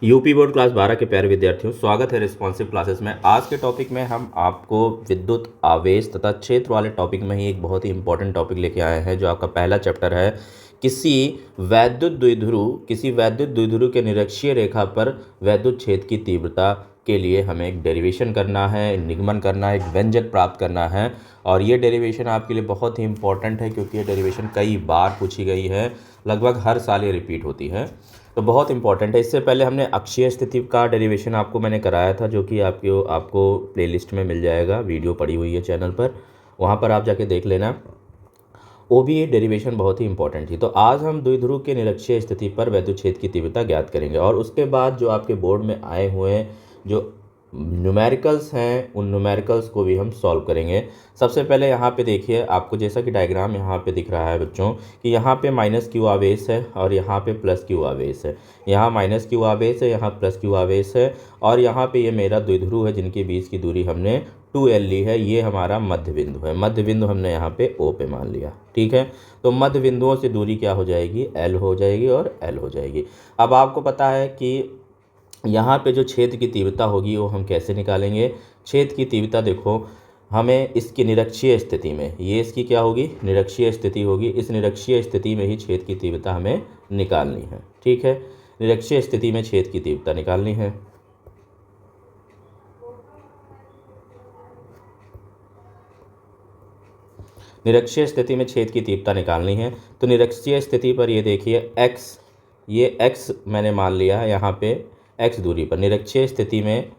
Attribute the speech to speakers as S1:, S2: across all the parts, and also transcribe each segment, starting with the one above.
S1: UP board class 12 के प्यारे विद्यार्थियों, स्वागत है रिस्पॉन्सिव क्लासेस में। आज के टॉपिक में हम आपको विद्युत आवेश तथा क्षेत्र वाले टॉपिक में ही एक बहुत ही इंपॉर्टेंट टॉपिक लेके आए हैं, जो आपका पहला चैप्टर है। किसी वैद्युत द्विध्रुव के निरक्षीय रेखा पर वैद्युत क्षेत्र की तीव्रता के लिए हमें एक डेरिवेशन करना है, निगमन करना है, एक व्यंजक प्राप्त करना है। और ये डेरिवेशन आपके लिए बहुत ही इंपॉर्टेंट है, क्योंकि ये डेरिवेशन कई बार पूछी गई है, लगभग हर साल ये रिपीट होती है, तो बहुत इंपॉर्टेंट है। इससे पहले हमने अक्षीय स्थिति का डेरिवेशन आपको मैंने कराया था, जो कि आपको प्लेलिस्ट में मिल जाएगा, वीडियो पड़ी हुई है चैनल पर, वहाँ पर आप जाके देख लेना। वो भी डेरिवेशन बहुत ही इंपॉर्टेंट थी। तो आज हम द्विध्रुव के निरक्षीय स्थिति पर वैद्युत क्षेत्र की तीव्रता ज्ञात करेंगे, और उसके बाद जो आपके बोर्ड में आए हुए जो न्यूमेरिकल्स हैं, उन न्यूमेरिकल्स को भी हम सॉल्व करेंगे। सबसे पहले यहाँ पे देखिए, आपको जैसा कि डायग्राम यहाँ पे दिख रहा है बच्चों, कि यहाँ पे माइनस क्यू आवेश है और यहाँ पे प्लस क्यू आवेश है। यहाँ माइनस क्यू आवेश है, यहाँ प्लस क्यू आवेश है, और यहाँ पे ये मेरा द्विध्रुव है, जिनके बीच की दूरी हमने 2L ली है। ये हमारा मध्य बिंदु है, मध्य बिंदु हमने यहाँ पे O पे मान लिया। ठीक है, तो मध्य बिंदुओं से दूरी क्या हो जाएगी? L हो जाएगी और L हो जाएगी। अब आपको पता है कि यहाँ पे जो क्षेत्र की तीव्रता होगी वो हम कैसे निकालेंगे। क्षेत्र की तीव्रता देखो, हमें इसकी निरक्षीय स्थिति में, ये इसकी क्या होगी? निरक्षीय स्थिति होगी। इस निरक्षीय स्थिति में ही क्षेत्र की तीव्रता हमें निकालनी है। ठीक है, निरक्षीय स्थिति में क्षेत्र की तीव्रता निकालनी है। निरक्षीय स्थिति में क्षेत्र की तीव्रता निकालनी है, तो निरक्षीय स्थिति पर ये देखिए x, ये x मैंने मान लिया है यहाँ पे x दूरी पर। निरक्षीय स्थिति में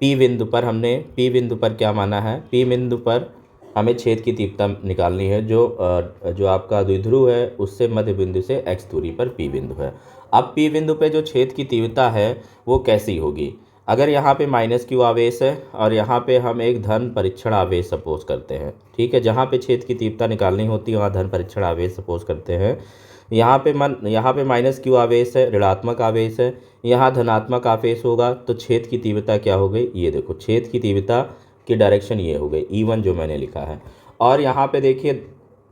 S1: P बिंदु पर हमने P बिंदु पर क्या माना है? P बिंदु पर हमें क्षेत्र की तीव्रता निकालनी है, जो आपका द्विध्रुव है उससे मध्य बिंदु से x दूरी पर P बिंदु है। अब P बिंदु पे जो क्षेत्र की तीव्रता है वो कैसी होगी? अगर यहाँ पे माइनस क्यू आवेश है और यहाँ पे हम एक धन परीक्षण आवेश सपोज करते हैं, ठीक है, जहाँ पे क्षेत्र की तीव्रता निकालनी होती है वहाँ धन परीक्षण आवेश सपोज करते हैं। यहाँ पे माइनस क्यू आवेश है, ऋणात्मक आवेश है, यहाँ धनात्मक आवेश होगा, तो क्षेत्र की तीव्रता क्या हो गई? ये देखो, क्षेत्र की तीव्रता की डायरेक्शन ये हो गई E1 जो मैंने लिखा है। और यहाँ पे देखिए,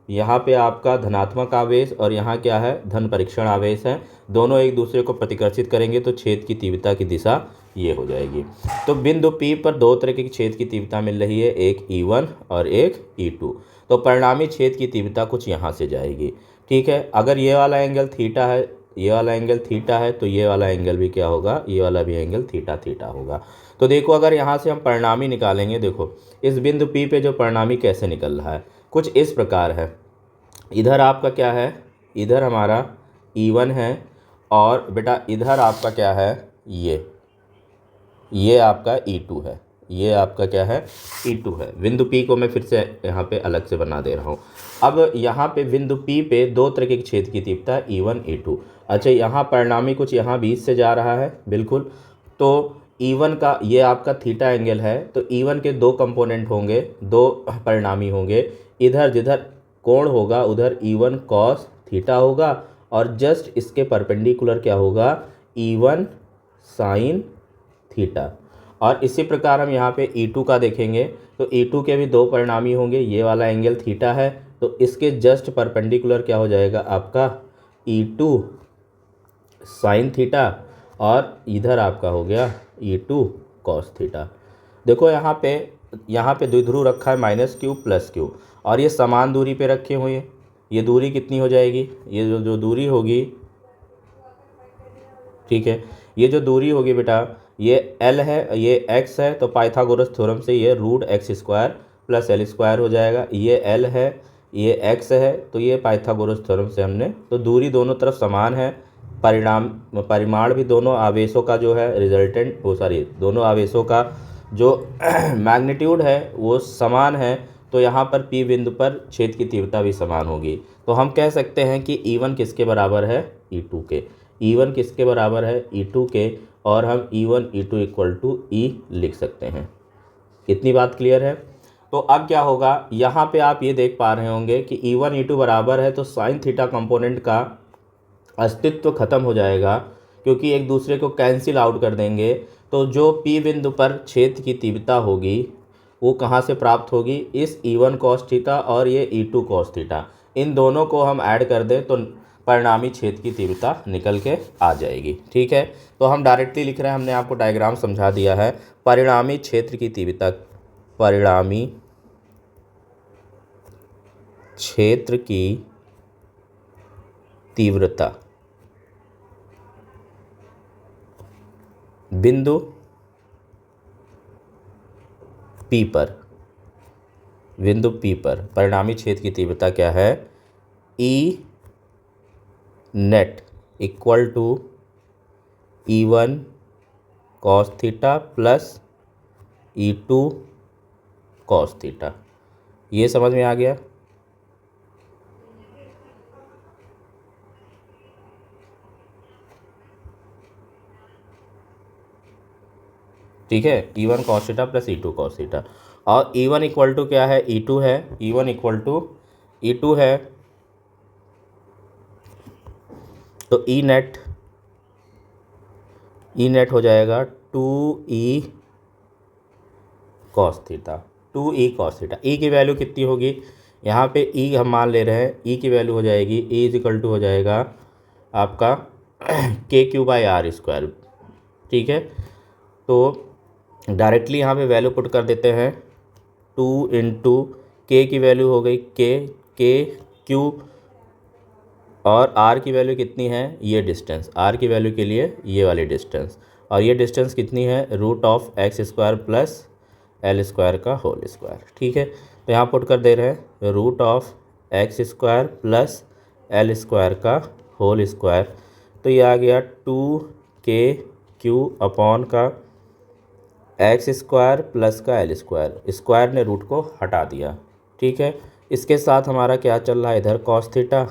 S1: यहाँ पे आपका धनात्मक आवेश और यहाँ क्या है? धन परीक्षण आवेश है। दोनों एक दूसरे को प्रतिकर्षित करेंगे तो क्षेत्र की तीव्रता की दिशा ये हो जाएगी। तो बिंदु P पर दो तरह की क्षेत्र की तीव्रता मिल रही है, एक E1 और एक E2। तो परिणामी क्षेत्र की तीव्रता कुछ यहाँ से जाएगी। ठीक है, अगर ये वाला एंगल थीटा है, ये वाला एंगल थीटा है, तो ये वाला एंगल भी क्या होगा? ये वाला भी एंगल थीटा थीटा होगा। तो देखो, अगर यहाँ से हम परिणामी निकालेंगे, देखो इस बिंदु P पे जो परिणामी कैसे निकल रहा है, कुछ इस प्रकार है। इधर आपका क्या है? इधर हमारा E1 है, और बेटा इधर आपका क्या है? ये आपका E2 है। ये आपका क्या है? E2 है। बिंदु P को मैं फिर से यहाँ पे अलग से बना दे रहा हूँ। अब यहाँ पे बिंदु P पे दो तरह के क्षेत्र की तीव्रता E1 E2। अच्छा, यहाँ परिणामी कुछ यहाँ बीच से जा रहा है, बिल्कुल। तो E1 का ये आपका थीटा एंगल है, तो E1 के दो कंपोनेंट होंगे, दो परिणामी होंगे। इधर जिधर कोण होगा उधर E1 कॉस थीटा होगा, और जस्ट इसके परपेंडिकुलर क्या होगा? E1 sine theta. और इसी प्रकार हम यहाँ पे E2 का देखेंगे, तो E2 के भी दो परिणामी होंगे। ये वाला एंगल थीटा है, तो इसके जस्ट परपेंडिकुलर क्या हो जाएगा आपका? E2 साइन थीटा, और इधर आपका हो गया E2 कॉस थीटा। देखो यहाँ पे द्विध्रुव रखा है माइनस क्यू प्लस क्यू, और ये समान दूरी पे रखे हुए हैं। ये दूरी कितनी हो जाएगी? ये जो दूरी होगी, ठीक है, ये जो दूरी होगी बेटा, ये L है, ये x है, तो पाइथागोरस थ्योरम से ये √x² प्लस L² हो जाएगा। ये L है, ये x है, तो ये पाइथागोरस थ्योरम से हमने, तो दूरी दोनों तरफ समान है। परिमाण भी दोनों आवेशों का जो है दोनों आवेशों का जो मैग्नीट्यूड है वो समान है। तो यहाँ पर P बिंदु पर क्षेत्र की तीव्रता भी समान होगी। तो हम कह सकते हैं कि E1 किसके बराबर है? E2 के। E1 किसके बराबर है? E2 के। और हम E1 E2 equal to E लिख सकते हैं। इतनी बात क्लियर है? तो अब क्या होगा, यहाँ पे आप ये देख पा रहे होंगे कि E1 E2 बराबर है, तो साइन थीटा कंपोनेंट का अस्तित्व खत्म हो जाएगा, क्योंकि एक दूसरे को कैंसिल आउट कर देंगे। तो जो P बिंदु पर क्षेत्र की तीव्रता होगी वो कहाँ से प्राप्त होगी? इस E1 कॉस थीटा और ये E2 कॉस थीटा, इन दोनों को हम ऐड कर दें तो परिणामी छेद की तीव्रता निकल के आ जाएगी। ठीक है, तो हम डायरेक्टली लिख रहे हैं, हमने आपको डायग्राम समझा दिया है। परिणामी क्षेत्र की तीव्रता, परिणामी क्षेत्र की तीव्रता बिंदु P पर, बिंदु P पर परिणामी क्षेत्र की तीव्रता क्या है? E net equal to E1 cos theta plus E2 cos theta. ये समझ में आ गया? ठीक है, E1 cos theta plus E2 cos theta. और E1 इक्वल टू क्या है? E2 है। E1 इक्वल टू E2 है, तो E नेट हो जाएगा 2E cos theta, 2E cos theta. E की वैल्यू कितनी होगी? यहाँ पे E हम मान ले रहे हैं, E की वैल्यू हो जाएगी, E इज इक्वल टू हो जाएगा आपका KQ/R²। ठीक है, तो डायरेक्टली यहाँ पे वैल्यू पुट कर देते हैं। 2 इंटू K की वैल्यू हो गई Q, और R की वैल्यू कितनी है? ये डिस्टेंस, R की वैल्यू के लिए ये वाली डिस्टेंस, और ये डिस्टेंस कितनी है? √(x² प्लस L² का होल स्क्वायर। ठीक है, तो यहाँ पुट कर दे रहे हैं √(x² प्लस L² का होल स्क्वायर। तो ये आ गया 2KQ अपॉन का x² प्लस का L²। स्क्वायर ने रूट को हटा दिया। ठीक है, इसके साथ हमारा क्या चल रहा है? इधर cos थीटा,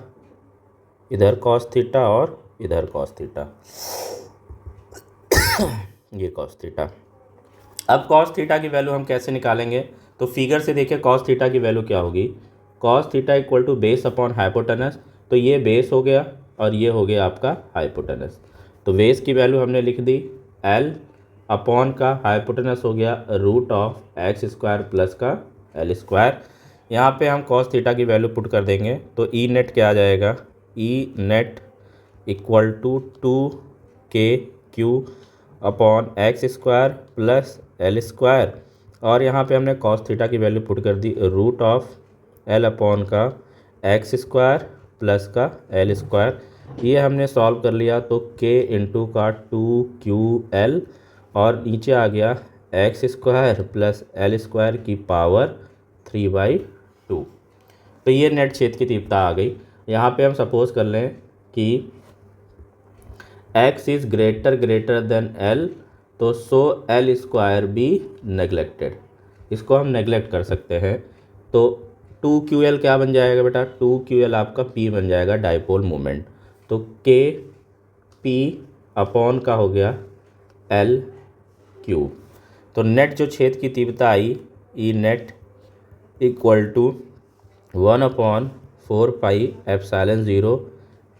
S1: इधर cos थीटा और इधर cos थीटा, ये cos थीटा। अब cos थीटा की वैल्यू हम कैसे निकालेंगे? तो फिगर से देखिए cos थीटा की वैल्यू क्या होगी? cos theta equal to base upon hypotenuse. तो ये बेस हो गया और ये हो गया आपका हाइपोटेनस। तो बेस की वैल्यू हमने लिख दी L अपॉन का हाइपोटेनस हो गया √(x² प्लस का L²। यहाँ पे हम cos थीटा की वैल्यू पुट कर देंगे, तो E नेट क्या आ जाएगा? E net equal to 2KQ upon x² plus L²। और यहाँ पे हमने cos थीटा की वैल्यू पुट कर दी √(L अपॉन का x² प्लस का L²। ये हमने सॉल्व कर लिया, तो K इंटू का 2QL और नीचे आ गया x² प्लस L² की पावर 3/2। तो ये नेट छेद की तीव्रता आ गई। यहाँ पे हम सपोज कर लें कि x is greater than L, तो सो L² बी नेगलेक्टेड। इसको हम नेगलेक्ट कर सकते हैं, तो 2QL क्या बन जाएगा बेटा? 2QL आपका P बन जाएगा, डाइपोल मोमेंट। तो KP अपॉन का हो गया L3। तो नेट जो छेद की तीव्रता आई, E net equal to 1/4πε0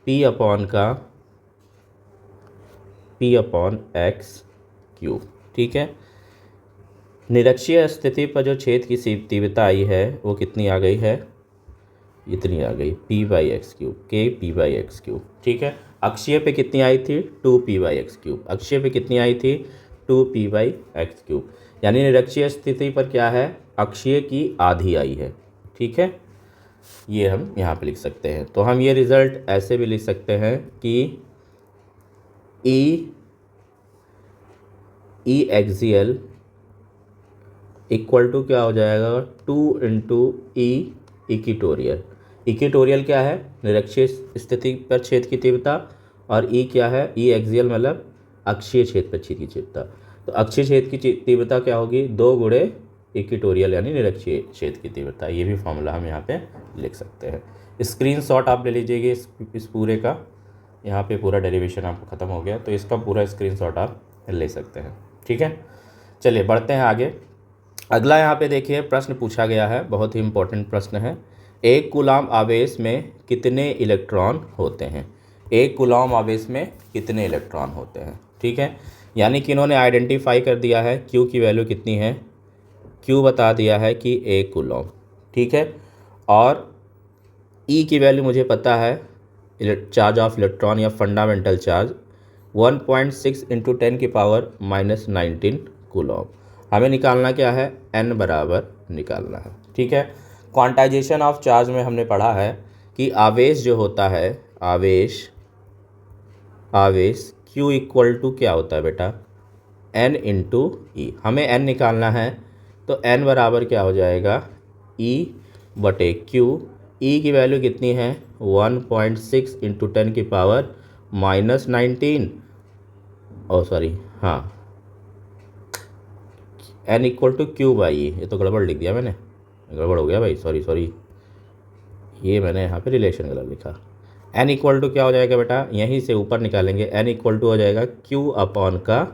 S1: P upon x³। ठीक है, निरक्षीय स्थिति पर जो छेद की तीव्रता आई है वो कितनी आ गई है? इतनी आ गई, P/x³, KP/x³। ठीक है, अक्षीय पे कितनी आई थी? 2P/x³। अक्षीय पे कितनी आई थी? 2P/x³। यानी निरक्षीय स्थिति पर क्या है? अक्षीय की आधी आई है। ठीक है, ये हम यहाँ पे लिख सकते हैं। तो हम ये रिज़ल्ट ऐसे भी लिख सकते हैं कि E एक्सियल इक्वल टू क्या हो जाएगा? 2 इंटू E इक्वेटोरियल। इक्वेटोरियल क्या है? निरक्षीय स्थिति पर छेद की तीव्रता, और E क्या है? E एक्सियल मतलब अक्षीय छेद पर छेद की तीव्रता। तो अक्षीय छेद की तीव्रता क्या होगी? 2 गुणे इक्वेटोरियल यानी निरक्षीय छेद की तीव्रता। ये भी फॉर्मूला हम यहाँ पे लिख सकते हैं। स्क्रीनशॉट आप ले लीजिएगा इस पूरे का। यहाँ पे पूरा डेरिवेशन आपको ख़त्म हो गया, तो इसका पूरा स्क्रीनशॉट आप ले सकते हैं। ठीक है, चलिए बढ़ते हैं आगे। अगला यहाँ पे देखिए प्रश्न पूछा गया है, बहुत ही इंपॉर्टेंट प्रश्न है। एक कूलॉम आवेश में कितने इलेक्ट्रॉन होते हैं? एक कूलॉम आवेश में कितने इलेक्ट्रॉन होते हैं? ठीक है, यानी कि इन्होंने आइडेंटिफाई कर दिया है Q की वैल्यू कितनी है। Q बता दिया है कि 1 कूलॉम। ठीक है, और E की वैल्यू मुझे पता है चार्ज ऑफ इलेक्ट्रॉन या फंडामेंटल चार्ज 1.6 इंटू 10⁻⁻19 कूलॉम। हमें निकालना क्या है, n बराबर निकालना है। ठीक है, क्वांटाइजेशन ऑफ चार्ज में हमने पढ़ा है कि आवेश जो होता है, आवेश q इक्वल टू क्या होता है बेटा, n इंटू ई। हमें n निकालना है तो n बराबर क्या हो जाएगा, e बटे q। e की वैल्यू कितनी है, 1.6 इंटू 10⁻⁻19, ओ सॉरी हाँ, n equal to Q by E. ये तो गड़बड़ लिख दिया मैंने, गड़बड़ हो गया भाई, सॉरी, ये मैंने यहाँ पे रिलेशन गलत लिखा। n इक्वल टू क्या हो जाएगा बेटा, यहीं से ऊपर निकालेंगे, n इक्वल टू हो जाएगा q अपॉन का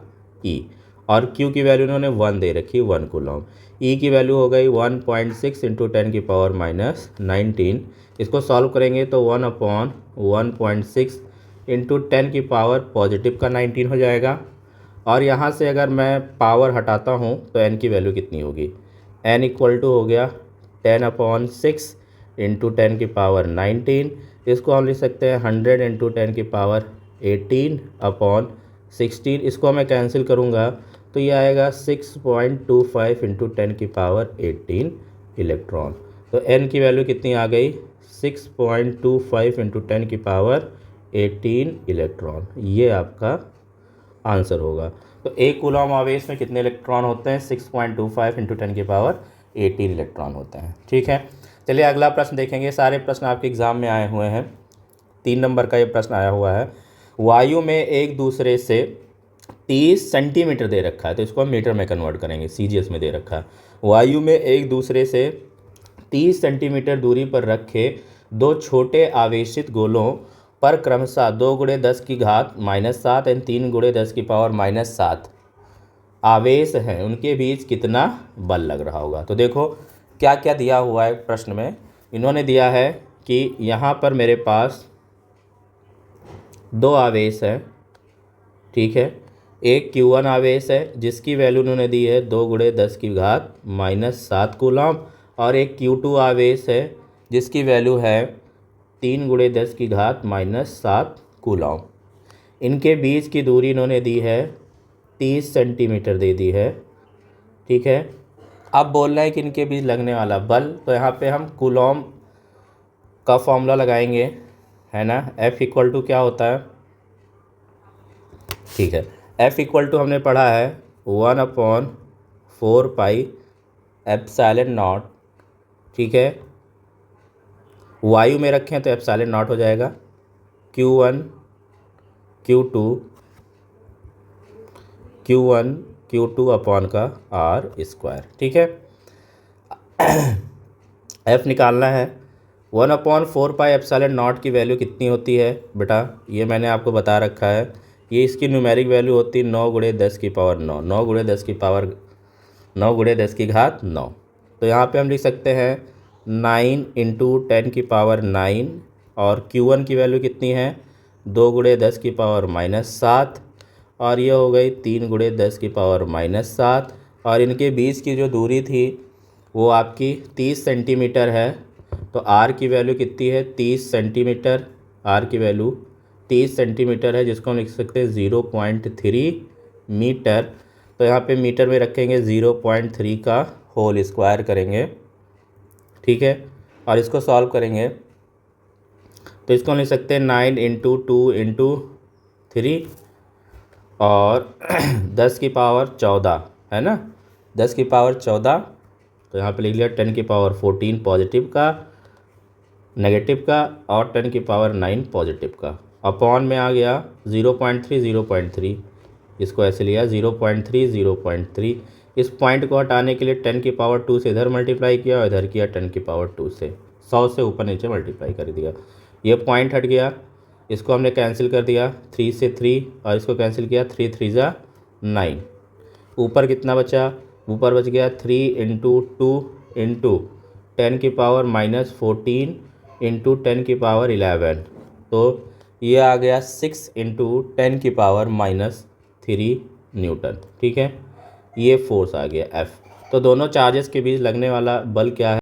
S1: e, और q की वैल्यू इन्होंने 1 दे रखी, 1 कूलॉम। e की वैल्यू हो गई 1.6 इंटू 10⁻⁻19। इसको सॉल्व करेंगे तो 1 अपॉन 1.6 इंटू 10⁻⁻19 हो जाएगा। और यहाँ से अगर मैं पावर हटाता हूँ तो n की वैल्यू कितनी होगी, n इक्वल टू हो गया 10/6 इंटू 10⁻19। इसको हम लिख सकते हैं 100 इंटू 10⁻18 अपॉन 16। इसको मैं कैंसिल करूँगा तो ये आएगा 6.25 इंटू 10⁻18 इलेक्ट्रॉन। तो n की वैल्यू कितनी आ गई, 6.25 इंटू 10⁻18 इलेक्ट्रॉन। ये आपका आंसर होगा। तो एक कूलॉम आवेश में कितने इलेक्ट्रॉन होते हैं, 6.25 इंटू 10⁻18 इलेक्ट्रॉन होते हैं। ठीक है, चलिए अगला प्रश्न देखेंगे। सारे प्रश्न आपके एग्जाम में आए हुए हैं। 3 नंबर का ये प्रश्न आया हुआ है। वायु में एक दूसरे से 30 सेंटीमीटर दे रखा है, तो इसको हम मीटर में कन्वर्ट करेंगे, CGS में दे रखा है। वायु में एक दूसरे से 30 सेंटीमीटर दूरी पर रखे दो छोटे आवेशित गोलों पर क्रमशः 2 × 10⁻⁻7 एंड 3 × 10⁻⁻7 आवेश हैं, उनके बीच कितना बल लग रहा होगा। तो देखो क्या क्या दिया हुआ है प्रश्न में। इन्होंने दिया है कि यहाँ पर मेरे पास 2 आवेश हैं, ठीक है। एक Q1 आवेश है जिसकी वैल्यू उन्होंने दी है 2 × 10⁻⁻7 कूलॉम, और एक Q2 आवेश है जिसकी वैल्यू है 3 × 10⁻⁻7 कूलॉम। इनके बीच की दूरी इन्होंने दी है 30 सेंटीमीटर दे दी है, ठीक है। अब बोल रहे हैं कि इनके बीच लगने वाला बल, तो यहाँ पे हम कूलॉम का फॉर्मूला लगाएंगे, है ना। F इक्वल टू क्या होता है, ठीक है। F इक्वल टू हमने पढ़ा है 1/4πε0, ठीक है। वायु में रखें तो ε0 हो जाएगा, Q1 Q2 अपॉन का r², ठीक है। F निकालना है। 1/4πε0 की वैल्यू कितनी होती है बेटा, ये मैंने आपको बता रखा है। ये इसकी न्यूमेरिक वैल्यू होती है 9 × 10⁻9, 9 × 10⁻9। तो यहाँ पे हम लिख सकते हैं 9 × 10⁻9, और Q1 की वैल्यू कितनी है 2 × 10⁻7, और ये हो गई 3 × 10⁻7, और इनके बीच की जो दूरी थी वो आपकी 30 सेंटीमीटर है। तो R की वैल्यू कितनी है, 30 सेंटीमीटर। R की वैल्यू 30 सेंटीमीटर है, जिसको हम लिख सकते हैं 0.3 मीटर। तो यहाँ पे मीटर में रखेंगे 0.3 का होल स्क्वायर करेंगे, ठीक है। और इसको सॉल्व करेंगे तो इसको हम लिख सकते हैं 9 × 2 × 3 और 10⁻14 है ना, 10⁻14। तो यहाँ पे लिख लिया 10⁻14 पॉजिटिव का, नेगेटिव का, और 10⁻9 पॉजिटिव का। अपॉन में आ गया 0.3, इसको ऐसे लिया 0.3। इस पॉइंट को हटाने के लिए 10⁻2 से इधर मल्टीप्लाई किया और इधर किया 10⁻2 से, 100 से ऊपर नीचे मल्टीप्लाई कर दिया। ये पॉइंट हट गया, इसको हमने कैंसिल कर दिया 3 से 3, और इसको कैंसिल किया 3 × 3 = 9। ऊपर कितना बचा, ऊपर बच गया 3 × 2 × 10⁻14 × 10⁻11। तो ये आ गया 6 × 10⁻³ न्यूटन, ठीक है। ये फोर्स आ गया F। तो दोनों चार्जेस के बीच लगने वाला बल क्या है।